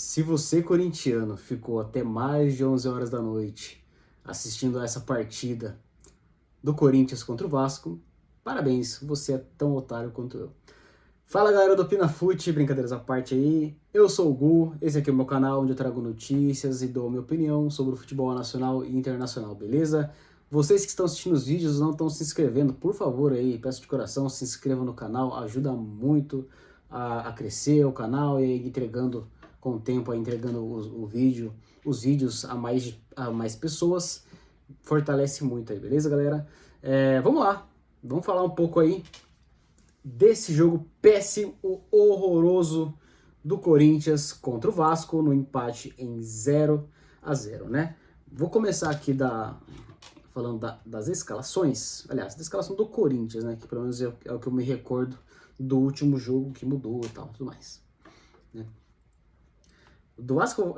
Se você, corintiano, ficou até mais de 11 horas da noite assistindo a essa partida do Corinthians contra o Vasco, parabéns, você é tão otário quanto eu. Fala, galera do Pinafute, brincadeiras à parte aí, eu sou o Gu, esse aqui é o meu canal onde eu trago notícias e dou minha opinião sobre o futebol nacional e internacional, beleza? Vocês que estão assistindo os vídeos não estão se inscrevendo, por favor aí, peço de coração, se inscrevam no canal, ajuda muito a crescer o canal e aí entregando com o tempo, aí, entregando os vídeos a mais pessoas, fortalece muito aí, beleza, galera? Vamos lá, vamos falar um pouco aí desse jogo péssimo, horroroso do Corinthians contra o Vasco no empate em 0-0, né? Vou começar aqui falando das escalações, aliás, da escalação do Corinthians, né? Que pelo menos é o que eu me recordo do último jogo que mudou e tal, tudo mais. Né? Do Vasco,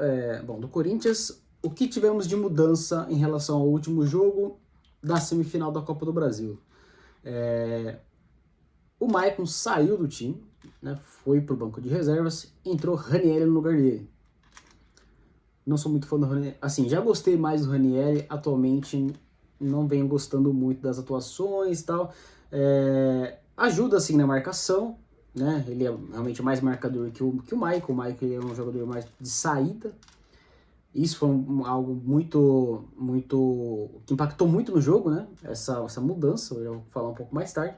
do Corinthians, o que tivemos de mudança em relação ao último jogo da semifinal da Copa do Brasil? O Maicon saiu do time, né, foi pro banco de reservas, entrou Ranieri no lugar dele. Não sou muito fã do Ranieri, assim, já gostei mais do Ranieri, atualmente não venho gostando muito das atuações e tal. Ajuda assim na marcação, né? Ele é realmente mais marcador que o Maicon. O Maicon é um jogador mais de saída. Isso foi algo muito que impactou muito no jogo, né? Essa mudança, eu vou falar um pouco mais tarde.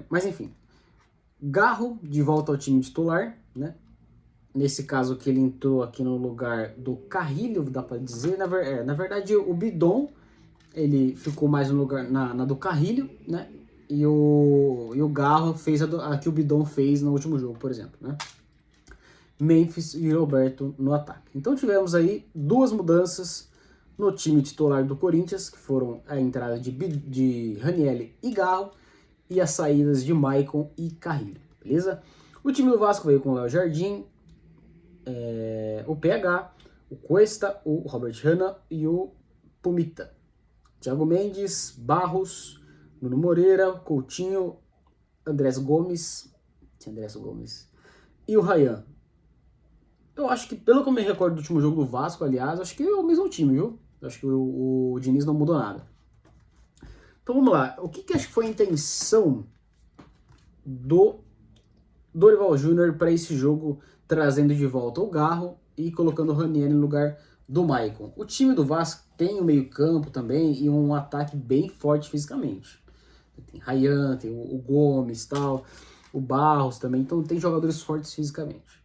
Mas enfim, Garro de volta ao time titular, né? Nesse caso que ele entrou aqui no lugar do Carrilho, dá para dizer. Na verdade, o Bidon, ele ficou mais no lugar na do Carrilho, né? E o Garro fez a que o Bidon fez no último jogo, por exemplo, né? Memphis e Roberto no ataque. Então tivemos aí duas mudanças no time titular do Corinthians, que foram a entrada de Ranieri e Garro e as saídas de Maicon e Carrilho, beleza? O time do Vasco veio com o Léo Jardim, o PH, o Cuesta, o Robert Hanna e o Pumita. Thiago Mendes, Barros, Nuno Moreira, Coutinho, Andrés Gomes e o Ryan. Eu acho que, pelo que eu me recordo do último jogo do Vasco, aliás, acho que é o mesmo time, viu? Acho que o Diniz não mudou nada. Então vamos lá. O que acho que foi a intenção do Dorival Júnior para esse jogo, trazendo de volta o Garro e colocando o Ranieri no lugar do Maicon? O time do Vasco tem um meio-campo também e um ataque bem forte fisicamente. Tem Ryan, tem o Gomes, tal, o Barros também. Então tem jogadores fortes fisicamente.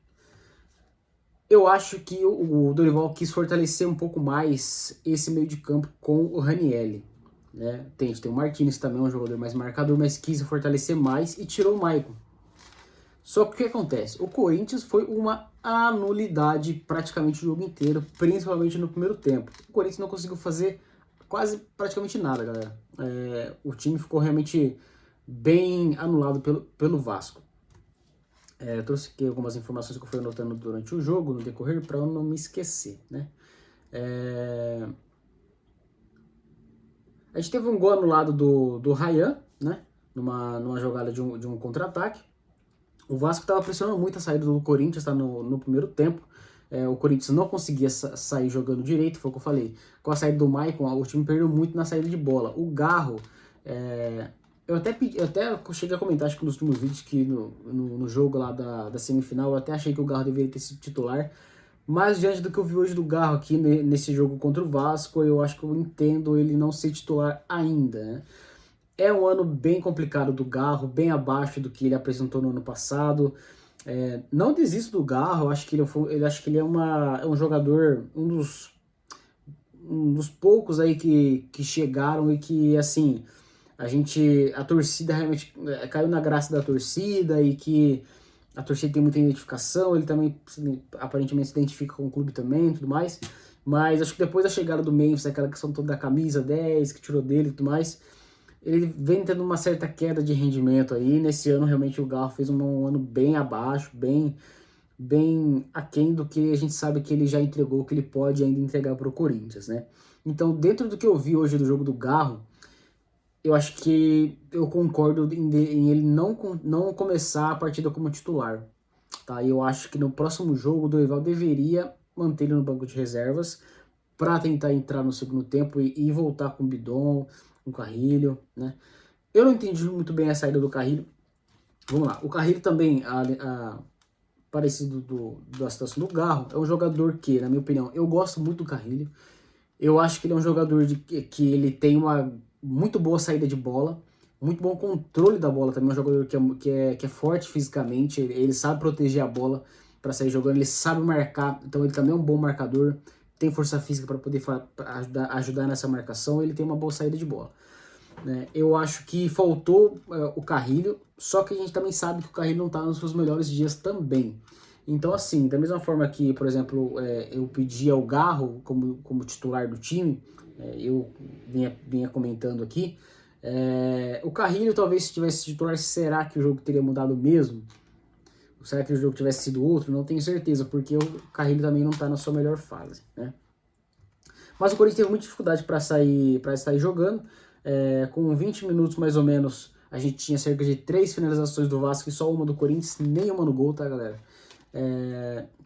Eu acho que o Dorival quis fortalecer um pouco mais esse meio de campo com o Ranieri. Né? A gente tem o Marquinhos também, um jogador mais marcador, mas quis fortalecer mais e tirou o Maicon. Só que o que acontece? O Corinthians foi uma anulidade praticamente o jogo inteiro, principalmente no primeiro tempo. O Corinthians não conseguiu fazer praticamente nada, galera. O time ficou realmente bem anulado pelo Vasco. Eu trouxe aqui algumas informações que eu fui anotando durante o jogo, no decorrer, para eu não me esquecer, né? A gente teve um gol anulado do Ryan, né? Numa jogada de um contra-ataque. O Vasco estava pressionando muito a saída do Corinthians, tá, no primeiro tempo. O Corinthians não conseguia sair jogando direito, foi o que eu falei. Com a saída do Maicon, o time perdeu muito na saída de bola. O Garro... Eu até cheguei a comentar, acho que nos últimos vídeos, que no jogo lá da semifinal, eu até achei que o Garro deveria ter sido titular. Mas diante do que eu vi hoje do Garro aqui nesse jogo contra o Vasco, eu acho que eu entendo ele não ser titular ainda, né? É um ano bem complicado do Garro, bem abaixo do que ele apresentou no ano passado. Não desisto do Garro, eu acho que ele é um jogador, um dos poucos aí que chegaram e que, assim... A torcida realmente caiu na graça da torcida e que a torcida tem muita identificação, ele também aparentemente se identifica com o clube também e tudo mais, mas acho que depois da chegada do Memphis, aquela questão toda da camisa 10 que tirou dele e tudo mais, ele vem tendo uma certa queda de rendimento aí. Nesse ano realmente o Garro fez um ano bem abaixo, bem aquém do que a gente sabe que ele já entregou, que ele pode ainda entregar para o Corinthians, né? Então, dentro do que eu vi hoje do jogo do Garro, eu acho que eu concordo em ele não começar a partida como titular. tá? E eu acho que no próximo jogo o Dorival deveria manter ele no banco de reservas para tentar entrar no segundo tempo e voltar com o Bidon, com o Carrilho, né? Eu não entendi muito bem a saída do Carrilho. Vamos lá, o Carrilho também, parecido da situação do Garro, é um jogador que, na minha opinião, eu gosto muito do Carrilho. Eu acho que ele é um jogador que ele tem uma muito boa saída de bola, muito bom controle da bola também, um jogador que é forte fisicamente, ele sabe proteger a bola para sair jogando, ele sabe marcar, então ele também é um bom marcador, tem força física para poder ajudar nessa marcação, ele tem uma boa saída de bola. Né? Eu acho que faltou o Carrilho, só que a gente também sabe que o Carrilho não está nos seus melhores dias também. Então, assim, da mesma forma que, por exemplo, eu pedi ao Garro como titular do time, eu vinha comentando aqui, o Carrilho talvez se tivesse titular, será que o jogo teria mudado mesmo? Será que o jogo tivesse sido outro? Não tenho certeza, porque o Carrilho também não está na sua melhor fase, né? Mas o Corinthians teve muita dificuldade para sair jogando. Com 20 minutos mais ou menos, a gente tinha cerca de 3 finalizações do Vasco e só uma do Corinthians, nenhuma no gol, tá, galera?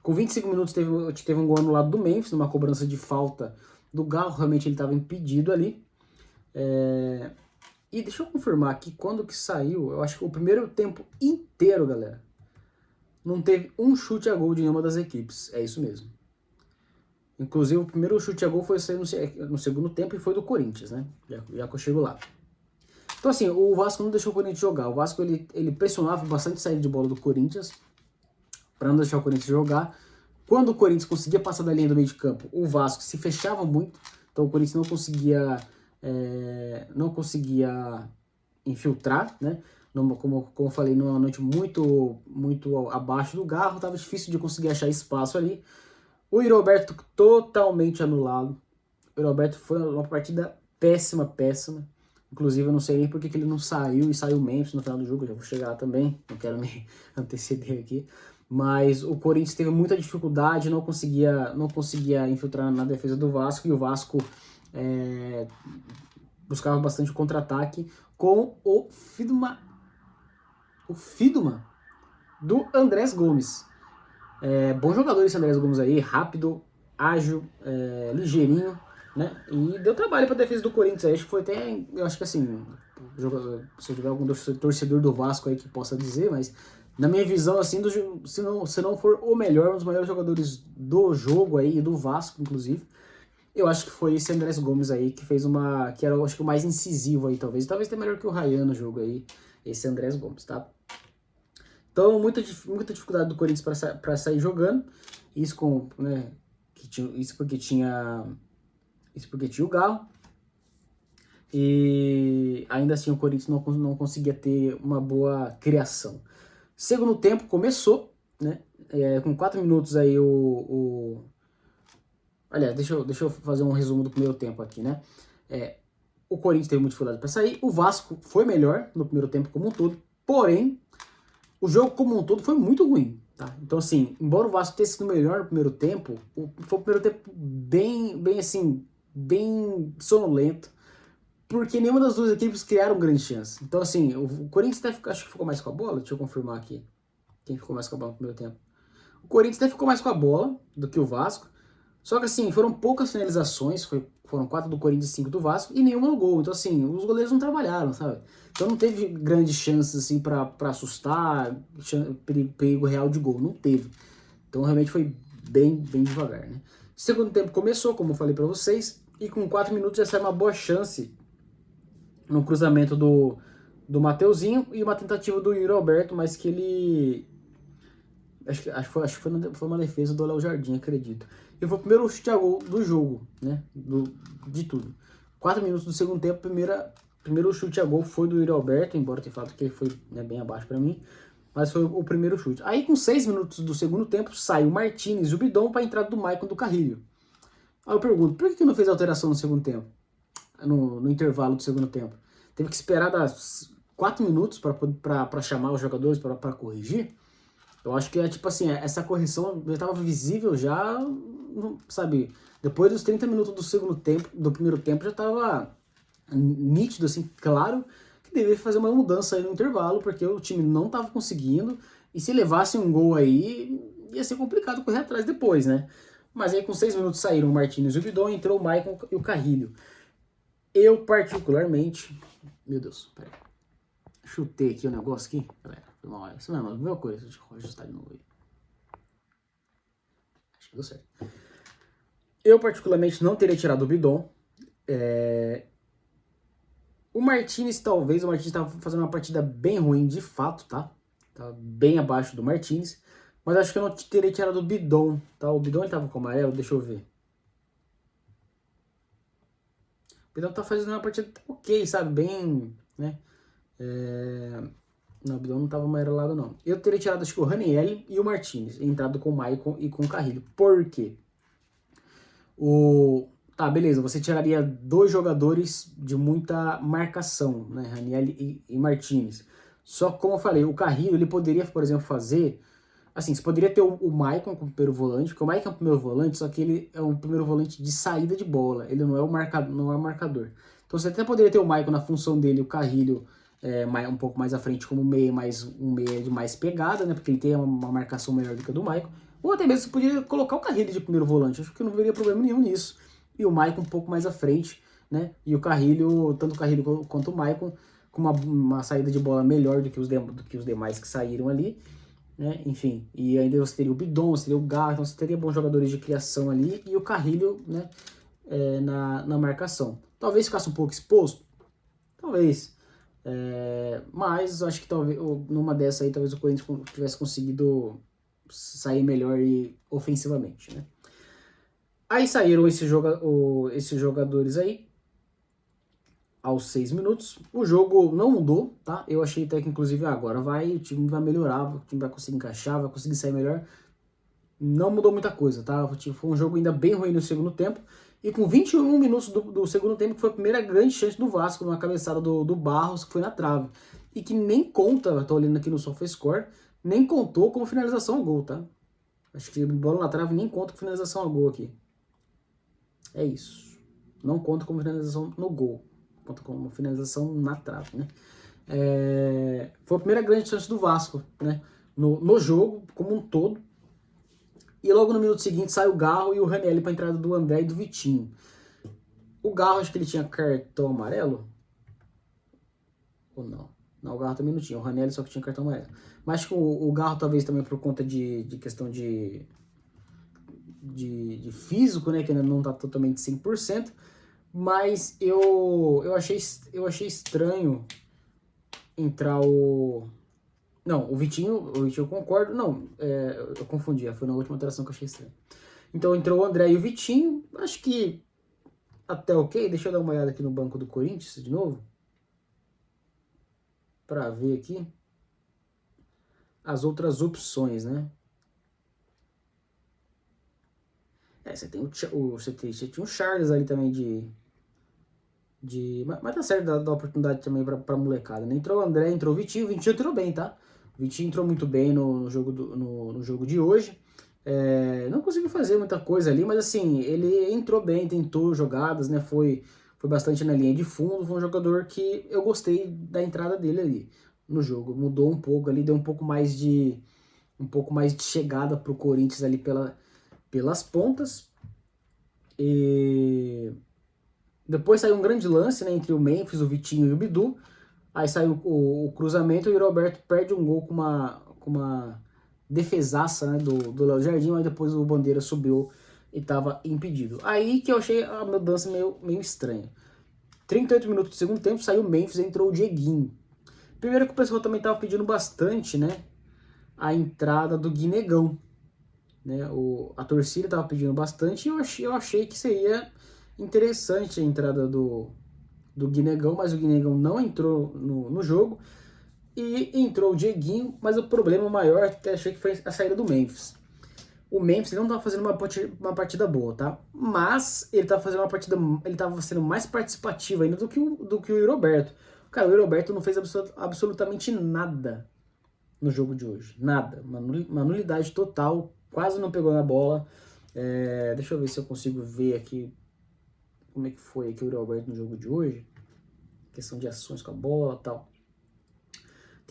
Com 25 minutos teve um gol anulado do Memphis, numa cobrança de falta do Galo, realmente ele estava impedido ali. E deixa eu confirmar aqui quando que saiu, eu acho que o primeiro tempo inteiro, galera, não teve um chute a gol de nenhuma das equipes, é isso mesmo. Inclusive, o primeiro chute a gol foi sair no segundo tempo e foi do Corinthians, né? Já que eu chego lá. Então, assim, o Vasco não deixou o Corinthians jogar. O Vasco, ele pressionava bastante a saída de bola do Corinthians para não deixar o Corinthians jogar. Quando o Corinthians conseguia passar da linha do meio de campo, o Vasco se fechava muito. Então, o Corinthians não conseguia infiltrar, né? Como eu falei, numa noite muito, muito abaixo do Garro, estava difícil de conseguir achar espaço ali. O Yuri Alberto totalmente anulado. O Yuri Alberto foi uma partida péssima. Inclusive, eu não sei nem por que ele não saiu e saiu o Memphis no final do jogo. Já vou chegar lá também, não quero me anteceder aqui. Mas o Corinthians teve muita dificuldade, não conseguia infiltrar na defesa do Vasco. E o Vasco buscava bastante o contra-ataque com o Fiduma do Andrés Gomes. Bom jogador esse Andrés Gomes aí, rápido, ágil, ligeirinho, né? E deu trabalho para a defesa do Corinthians aí. Acho que foi até, eu acho que assim, se tiver algum torcedor do Vasco aí que possa dizer, mas na minha visão, assim, se não for o melhor, um dos maiores jogadores do jogo aí, do Vasco, inclusive, eu acho que foi esse Andrés Gomes aí que fez que era, acho que o mais incisivo aí, talvez até melhor que o Ryan no jogo aí, esse Andrés Gomes, tá? Então, muita dificuldade do Corinthians para sair jogando. Isso porque tinha o Galo. E ainda assim o Corinthians não conseguia ter uma boa criação. Segundo tempo começou, né? Com 4 minutos aí Aliás, deixa eu fazer um resumo do primeiro tempo aqui, né? O Corinthians teve muita dificuldade para sair. O Vasco foi melhor no primeiro tempo como um todo. Porém, o jogo como um todo foi muito ruim, tá? Então, assim, embora o Vasco tenha sido melhor no primeiro tempo, foi o primeiro tempo bem sonolento, porque nenhuma das duas equipes criaram grande chance. Então, assim, o Corinthians acho que ficou mais com a bola, deixa eu confirmar aqui quem ficou mais com a bola no primeiro tempo. O Corinthians até ficou mais com a bola do que o Vasco, só que, assim, foram poucas finalizações, foram 4 do Corinthians e 5 do Vasco, e nenhuma no gol. Então, assim, os goleiros não trabalharam, sabe? Então não teve grandes chances, assim, pra assustar, perigo real de gol. Não teve. Então, realmente foi bem devagar, né? Segundo tempo começou, como eu falei pra vocês, e com 4 minutos já saiu uma boa chance no cruzamento do Mateuzinho e uma tentativa do Yuri Alberto, mas que ele... Acho que foi uma defesa do Léo Jardim, acredito. E foi o primeiro chute a gol do jogo, né? De tudo. 4 minutos do segundo tempo, primeiro chute a gol foi do Yuri Alberto, embora tenha falado que ele foi, né, bem abaixo para mim. Mas foi o primeiro chute. Aí com 6 minutos do segundo tempo, sai o Martínez e o Bidon para a entrada do Maicon do Carrilho. Aí eu pergunto, por que não fez alteração no segundo tempo? No intervalo do segundo tempo? Teve que esperar das 4 minutos para chamar os jogadores para corrigir? Eu acho que tipo assim, essa correção já estava visível já, sabe, depois dos 30 minutos do primeiro tempo já estava nítido, assim, claro, que deveria fazer uma mudança aí no intervalo, porque o time não estava conseguindo, E se levasse um gol aí, ia ser complicado correr atrás depois, né? Mas aí com 6 minutos saíram o Martínez e o Bidon, entrou o Maicon e o Carrilho. Eu particularmente... Meu Deus, peraí. Chutei aqui o negócio aqui. Galera, foi mal. Isso mesmo, a mesma coisa. Deixa eu ajustar de novo aí. Acho que deu certo. Eu particularmente não teria tirado o Bidon. O Martínez estava fazendo uma partida bem ruim de fato, tá? Tá bem abaixo do Martínez. Mas acho que eu não teria tirado o Bidon, tá? O Bidon ele tava com amarelo, deixa eu ver. O Bidon tá fazendo uma partida ok, sabe? Bem, né? Não, o Bidon não tava amarelado, não. Eu teria tirado, acho que o Ranieri e o Martínez. Entrado com o Maicon e com o Carrilho. Por quê? Tá, beleza, você tiraria 2 jogadores de muita marcação, né? Ranieri e Martínez. Só que, como eu falei, o Carrilho, ele poderia, por exemplo, fazer... Assim, você poderia ter o Maicon como primeiro volante, porque o Maicon é o primeiro volante, só que ele é um primeiro volante de saída de bola. Ele não é o marcador, não é o marcador. Então você até poderia ter o Maicon na função dele, o Carrilho um pouco mais à frente como meia, mais um meia de mais pegada, né? Porque ele tem uma marcação melhor do que a do Maicon. Ou até mesmo você podia colocar o Carrilho de primeiro volante. Acho que não veria problema nenhum nisso. E o Maicon um pouco mais à frente, né? E o Carrilho, tanto o Carrilho quanto o Maicon, com uma saída de bola melhor do que os demais que saíram ali. Né? Enfim, e ainda você teria o Bidon, você teria o Garro, então você teria bons jogadores de criação ali, e o Carrilho, né, na marcação. Talvez ficasse um pouco exposto, talvez, mas acho que talvez numa dessa aí, talvez o Corinthians tivesse conseguido sair melhor ofensivamente, né? Aí saíram esses jogadores aí, aos 6 minutos. O jogo não mudou, tá? Eu achei até que, inclusive, agora o time vai melhorar, o time vai conseguir encaixar, vai conseguir sair melhor. Não mudou muita coisa, tá? Foi um jogo ainda bem ruim no segundo tempo. E com 21 minutos do segundo tempo, que foi a primeira grande chance do Vasco, numa cabeçada do Barros, que foi na trave. E que nem conta, tô olhando aqui no SofaScore, nem contou como finalização ao gol, tá? Acho que bola na trave nem conta com finalização ao gol aqui. É isso. Não conta como finalização no gol. Conta como finalização na trave, né? Foi a primeira grande chance do Vasco, né? No jogo, como um todo. E logo no minuto seguinte sai o Garro e o Ranieri para a entrada do André e do Vitinho. O Garro, acho que ele tinha cartão amarelo. Ou não? Não, o Garro também não tinha. O Ranieri só que tinha cartão amarelo. Mas acho que o Garro talvez também por conta de questão de físico, né? Que ainda não tá totalmente 100%. Mas eu achei estranho entrar o... Não, o Vitinho eu concordo. Não, eu confundi, foi na última alteração que eu achei estranho. Então entrou o André e o Vitinho, acho que até ok. Deixa eu dar uma olhada aqui no banco do Corinthians de novo. Pra ver aqui as outras opções, né? Você tem você tinha o Charles ali também mas tá certo, dá oportunidade também pra molecada, né? Entrou o André, entrou o Vitinho entrou bem, tá? O Vitinho entrou muito bem no jogo de hoje. Não conseguiu fazer muita coisa ali, mas assim, ele entrou bem, tentou jogadas, né? Foi bastante na linha de fundo, foi um jogador que eu gostei da entrada dele ali no jogo. Mudou um pouco ali, deu um pouco mais de chegada pro Corinthians ali pelas pontas. E depois saiu um grande lance, né, entre o Memphis, o Vitinho e o Bidu. Aí saiu o cruzamento e o Roberto perde um gol com uma defesaça, né, do Léo Jardim, mas depois o Bandeira subiu e estava impedido. Aí que eu achei a mudança meio estranha. 38 minutos do segundo tempo, saiu o Memphis e entrou o Dieguinho. Primeiro que o pessoal também estava pedindo bastante, né, a entrada do Guinegão. Né, a torcida estava pedindo bastante e eu achei que seria interessante a entrada do Guinegão, mas o Guinegão não entrou no jogo. E entrou o Dieguinho, mas o problema maior, até achei que foi a saída do Memphis. O Memphis não estava fazendo uma partida boa, tá? Mas ele estava fazendo uma partida, ele estava sendo mais participativo ainda do que o Iroberto. Cara, o Iroberto não fez absolutamente nada no jogo de hoje. Nada. Uma nulidade total, quase não pegou na bola. Deixa eu ver se eu consigo ver aqui como é que foi aqui o Iroberto no jogo de hoje. Questão de ações com a bola e tal.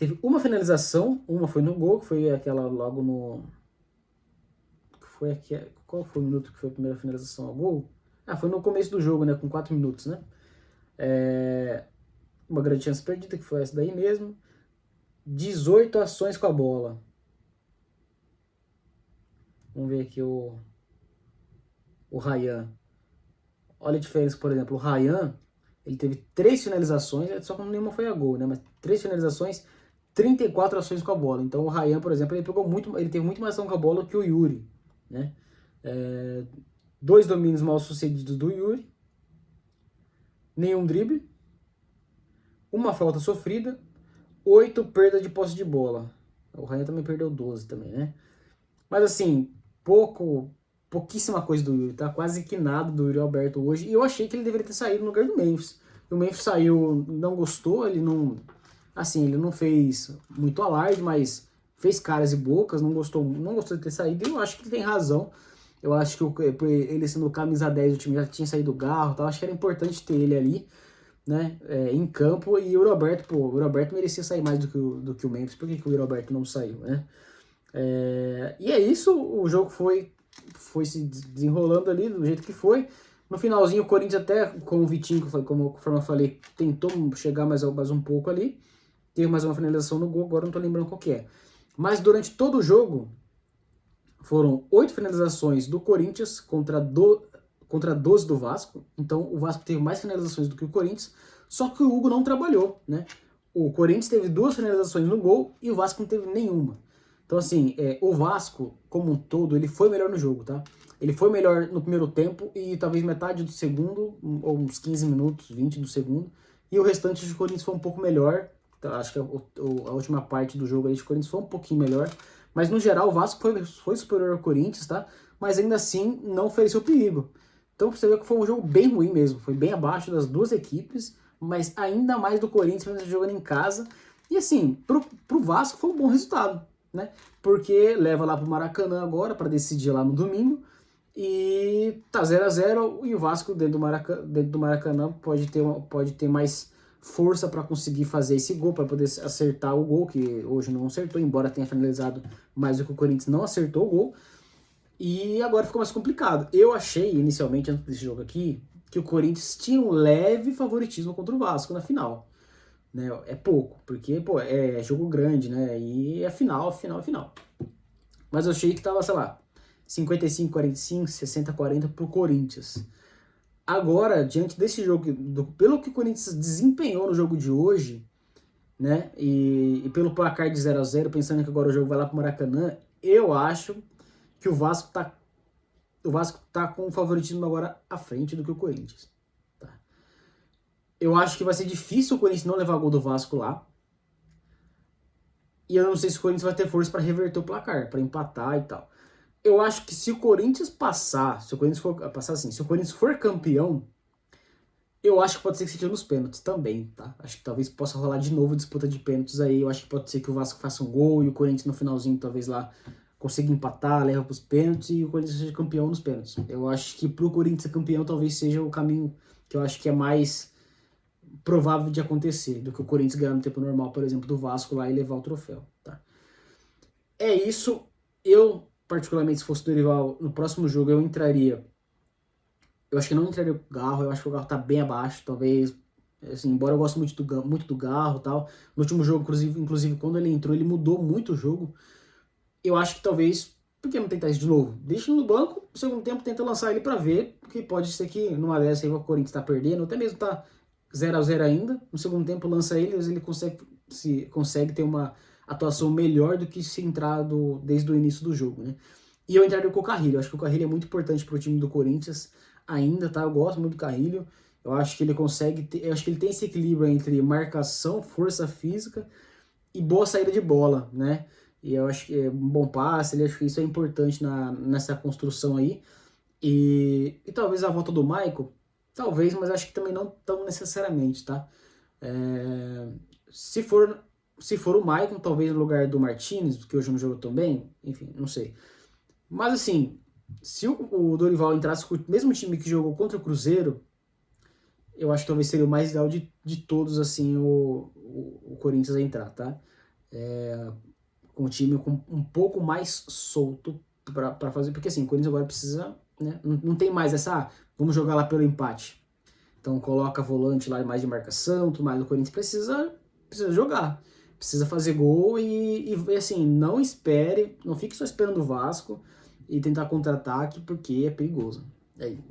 teve uma finalização, uma foi no gol, que foi aquela logo no... Foi aqui, qual foi o minuto que foi a primeira finalização ao gol? Ah, foi no começo do jogo, né, com 4 minutos, né? Uma grande chance perdida, que foi essa daí mesmo. 18 ações com a bola. Vamos ver aqui o Ryan. Olha a diferença, por exemplo, o Ryan, ele teve 3 finalizações, só que nenhuma foi a gol, né? Mas 3 finalizações, 34 ações com a bola. Então o Ryan, por exemplo, ele teve muito mais ação com a bola que o Yuri, né? 2 domínios mal sucedidos do Yuri, nenhum drible, uma falta sofrida, 8 perdas de posse de bola. O Ryan também perdeu 12 também, né? Mas assim, pouquíssima coisa do Yuri, tá? Quase que nada do Yuri Alberto hoje. E eu achei que ele deveria ter saído no lugar do Memphis. O Memphis saiu, não gostou, ele não fez muito alarde, mas fez caras e bocas, não gostou de ter saído. E eu acho que ele tem razão. Eu acho que ele sendo camisa 10 do time já tinha saído do Garro, tal. Acho que era importante ter ele ali, né, em campo. E o Yuri Alberto merecia sair mais do que o Memphis. Por que o Yuri Alberto não saiu, né? E é isso, o jogo foi se desenrolando ali do jeito que foi. No finalzinho, o Corinthians até, com o Vitinho, como eu falei, tentou chegar mais um pouco ali. Teve mais uma finalização no gol, agora não tô lembrando qual que é. Mas durante todo o jogo, foram 8 finalizações do Corinthians contra 12 do Vasco. Então o Vasco teve mais finalizações do que o Corinthians, só que o Hugo não trabalhou, né? O Corinthians teve 2 finalizações no gol e o Vasco não teve nenhuma. Então assim, o Vasco, como um todo, ele foi melhor no jogo, tá? Ele foi melhor no primeiro tempo e talvez metade do segundo, ou uns 15 minutos, 20 do segundo. E o restante do Corinthians foi um pouco melhor. Então, acho que a última parte do jogo aí do Corinthians foi um pouquinho melhor. Mas no geral o Vasco foi superior ao Corinthians, tá? Mas ainda assim não ofereceu perigo. Então você vê que foi um jogo bem ruim mesmo. Foi bem abaixo das duas equipes, mas ainda mais do Corinthians jogando em casa. E assim, pro Vasco foi um bom resultado, né? Porque leva lá pro Maracanã agora para decidir lá no domingo. E tá 0-0 e o Vasco dentro do Maracanã pode ter mais força para conseguir fazer esse gol, para poder acertar o gol, que hoje não acertou, embora tenha finalizado mais do que o Corinthians, não acertou o gol. E agora ficou mais complicado. Eu achei, inicialmente, antes desse jogo aqui, que o Corinthians tinha um leve favoritismo contra o Vasco na final. Né? É pouco, porque é jogo grande, né? E é final. Mas eu achei que tava, sei lá, 55-45, 60-40 pro Corinthians. Agora, diante desse jogo, pelo que o Corinthians desempenhou no jogo de hoje, né, e pelo placar de 0-0, pensando que agora o jogo vai lá pro Maracanã, eu acho que o Vasco tá com o favoritismo agora à frente do que o Corinthians. Tá? Eu acho que vai ser difícil o Corinthians não levar gol do Vasco lá. E eu não sei se o Corinthians vai ter força para reverter o placar, para empatar e tal. Eu acho que se o Corinthians se o Corinthians for campeão, eu acho que pode ser que se tire nos pênaltis também, tá? Acho que talvez possa rolar de novo disputa de pênaltis aí. Eu acho que pode ser que o Vasco faça um gol e o Corinthians no finalzinho talvez lá consiga empatar, leva pros pênaltis e o Corinthians seja campeão nos pênaltis. Eu acho que pro Corinthians ser campeão talvez seja o caminho que eu acho que é mais provável de acontecer do que o Corinthians ganhar no tempo normal, por exemplo, do Vasco lá e levar o troféu, tá? É isso. Eu, particularmente, se fosse o Dorival, no próximo jogo eu entraria. Eu acho que não entraria o Garro, eu acho que o Garro tá bem abaixo, talvez. Assim, embora eu goste muito do Garro e tal. No último jogo, inclusive, quando ele entrou, ele mudou muito o jogo. Eu acho que talvez, por que não tentar isso de novo? Deixa ele no banco, no segundo tempo tenta lançar ele pra ver, porque pode ser que numa dessas aí o Corinthians tá perdendo, até mesmo tá 0-0 ainda. No segundo tempo lança ele, às vezes ele consegue ter uma atuação melhor do que se entrar desde o início do jogo, né? E eu entraria com o Carrilho. Eu acho que o Carrilho é muito importante pro time do Corinthians ainda, tá? Eu gosto muito do Carrilho. Eu acho que ele eu acho que ele tem esse equilíbrio entre marcação, força física e boa saída de bola, né? E eu acho que é um bom passe, acho que isso é importante nessa construção aí. E talvez a volta do Michael, talvez, mas acho que também não tão necessariamente, tá? Se for o Maicon, talvez no lugar do Martinez, que hoje não jogou tão bem, enfim, não sei. Mas assim, se o Dorival entrasse com o mesmo time que jogou contra o Cruzeiro, eu acho que talvez seria o mais ideal de todos, assim, o Corinthians a entrar, tá? com o time um pouco mais solto para fazer, porque assim, o Corinthians agora precisa, né, não tem mais essa, vamos jogar lá pelo empate. Então coloca volante lá mais de marcação, tudo mais. O Corinthians precisa jogar, precisa fazer gol e assim, não espere, não fique só esperando o Vasco e tentar contra-ataque, porque é perigoso.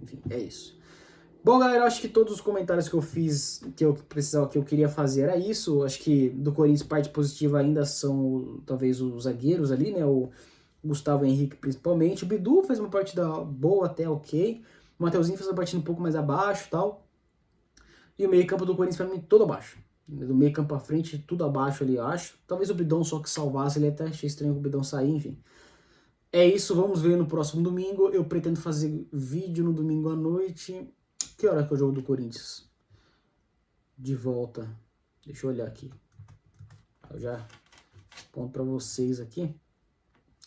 Enfim, é isso. Bom, galera, acho que todos os comentários que eu fiz, que eu queria fazer era isso. Acho que do Corinthians parte positiva ainda são talvez os zagueiros ali, né? O Gustavo Henrique principalmente. O Bidu fez uma partida boa até ok. O Mateuzinho fez uma partida um pouco mais abaixo e tal. E o meio campo do Corinthians pra mim todo abaixo. Do meio campo pra frente, tudo abaixo ali, eu acho. Talvez o Bidão só que salvasse, ele até achei estranho o Bidão sair, enfim. É isso, vamos ver no próximo domingo. Eu pretendo fazer vídeo no domingo à noite. Que hora que é o jogo do Corinthians? De volta. Deixa eu olhar aqui. Eu já respondo pra vocês aqui.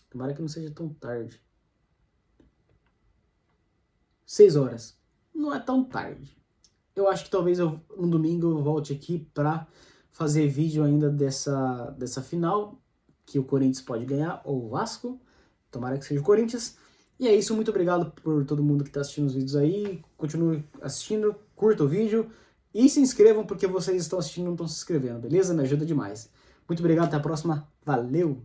Tomara que não seja tão tarde. 6 horas. Não é tão tarde. Eu acho que talvez no domingo eu volte aqui pra fazer vídeo ainda dessa final. Que o Corinthians pode ganhar, ou o Vasco. Tomara que seja o Corinthians. E é isso, muito obrigado por todo mundo que está assistindo os vídeos aí. Continue assistindo, curta o vídeo e se inscrevam porque vocês estão assistindo e não estão se inscrevendo, beleza? Me ajuda demais. Muito obrigado, até a próxima. Valeu!